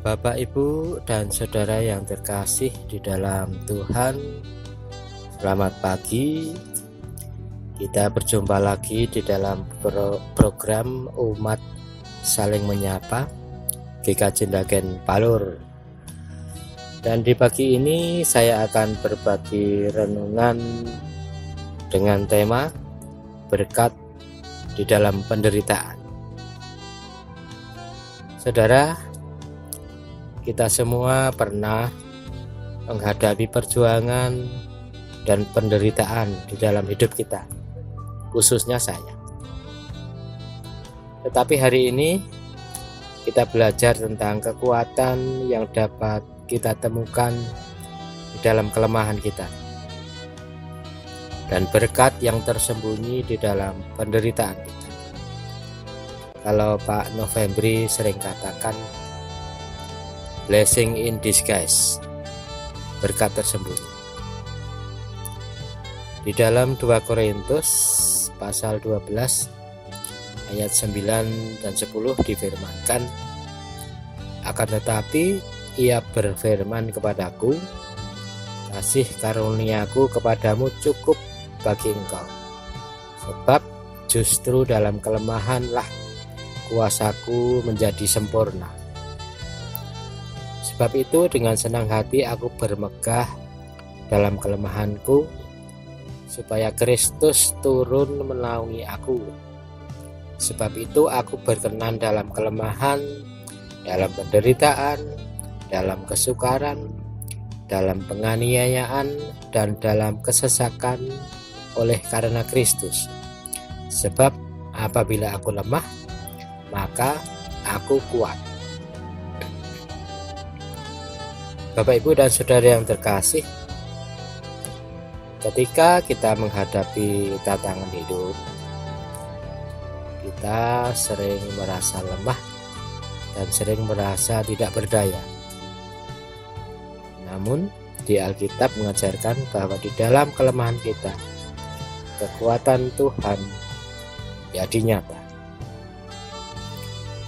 Bapak, Ibu, dan saudara yang terkasih di dalam Tuhan, selamat pagi. Kita berjumpa lagi di dalam program Umat Saling Menyapa GKJ Ndagen Palur. Dan di pagi ini saya akan berbagi renungan dengan tema berkat di dalam penderitaan. Saudara, kita semua pernah menghadapi perjuangan dan penderitaan di dalam hidup kita, khususnya saya. Tetapi hari ini kita belajar tentang kekuatan yang dapat kita temukan di dalam kelemahan kita dan berkat yang tersembunyi di dalam penderitaan kita. Kalau Pak Novembri sering katakan blessing in disguise, berkat tersembunyi. Di dalam 2 Korintus pasal 12 ayat 9 dan 10 difirmankan, akan tetapi ia berfirman kepadaku, kasih karuniaku kepadamu cukup bagi engkau, sebab justru dalam kelemahanlah kuasaku menjadi sempurna. Sebab itu dengan senang hati aku bermegah dalam kelemahanku, supaya Kristus turun menaungi aku. Sebab itu aku berkenan dalam kelemahan, dalam penderitaan, dalam kesukaran, dalam penganiayaan, dan dalam kesesakan oleh karena Kristus. Sebab apabila aku lemah, maka aku kuat. Bapak, Ibu, dan saudara yang terkasih, ketika kita menghadapi tantangan hidup, kita sering merasa lemah dan sering merasa tidak berdaya. Namun di Alkitab mengajarkan bahwa di dalam kelemahan kita, kekuatan Tuhan jadi nyata.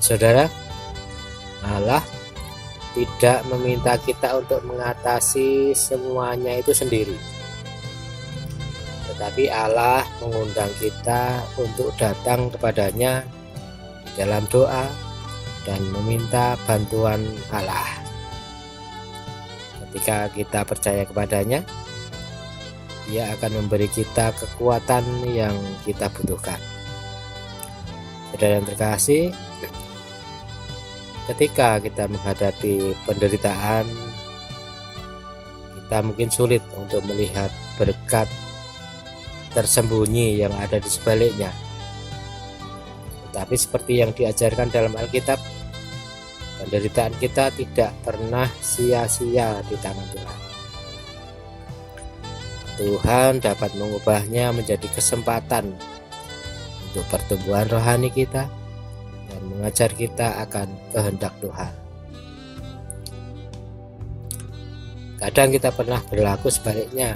Saudara, Allah tidak meminta kita untuk mengatasi semuanya itu sendiri, tetapi Allah mengundang kita untuk datang kepadanya di dalam doa dan meminta bantuan Allah. Ketika kita percaya kepadanya, Dia akan memberi kita kekuatan yang kita butuhkan. Saudara yang terkasih, ketika kita menghadapi penderitaan, kita mungkin sulit untuk melihat berkat tersembunyi yang ada di sebaliknya. Tetapi seperti yang diajarkan dalam Alkitab, penderitaan kita tidak pernah sia-sia di tangan Tuhan. Tuhan dapat mengubahnya menjadi kesempatan untuk pertumbuhan rohani kita dan mengajar kita akan kehendak Tuhan. Kadang kita pernah berlaku sebaliknya.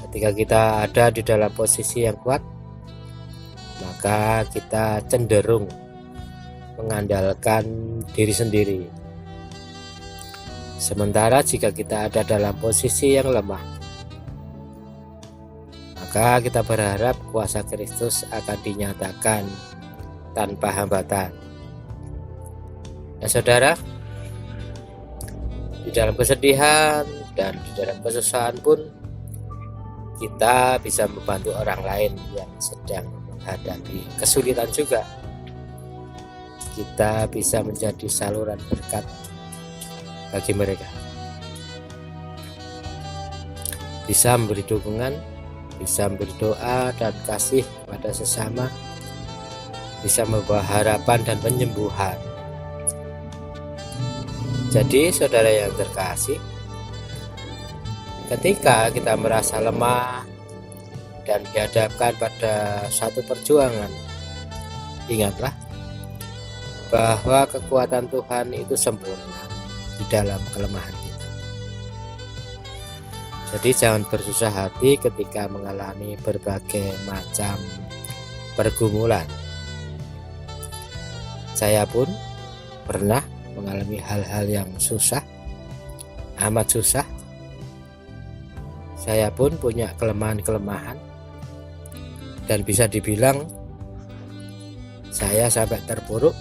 Ketika kita ada di dalam posisi yang kuat, maka kita cenderung mengandalkan diri sendiri. Sementara jika kita ada dalam posisi yang lemah, maka kita berharap kuasa Kristus akan dinyatakan tanpa hambatan. Nah, saudara, di dalam kesedihan dan di dalam kesusahan pun kita bisa membantu orang lain yang sedang menghadapi kesulitan juga. Kita bisa menjadi saluran berkat bagi mereka, bisa memberi dukungan, bisa memberi doa dan kasih pada sesama, bisa membawa harapan dan penyembuhan. Jadi saudara yang terkasih, ketika kita merasa lemah dan dihadapkan pada satu perjuangan, ingatlah bahwa kekuatan Tuhan itu sempurna di dalam kelemahan kita. Jadi jangan bersusah hati ketika mengalami berbagai macam pergumulan. Saya pun pernah mengalami hal-hal yang susah, amat susah. Saya pun punya kelemahan-kelemahan, dan bisa dibilang saya sampai terpuruk.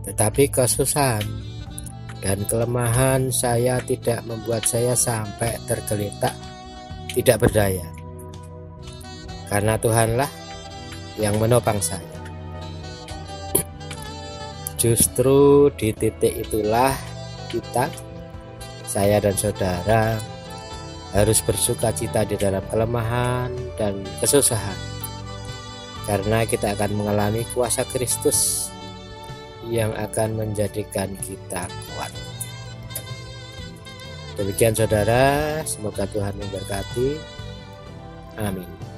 Tetapi kesusahan dan kelemahan saya tidak membuat saya sampai tergeletak, tidak berdaya. Karena Tuhanlah yang menopang saya. Justru di titik itulah kita, saya dan saudara, harus bersuka cita di dalam kelemahan dan kesusahan, karena kita akan mengalami kuasa Kristus yang akan menjadikan kita kuat. Demikian saudara, semoga Tuhan memberkati. Amin.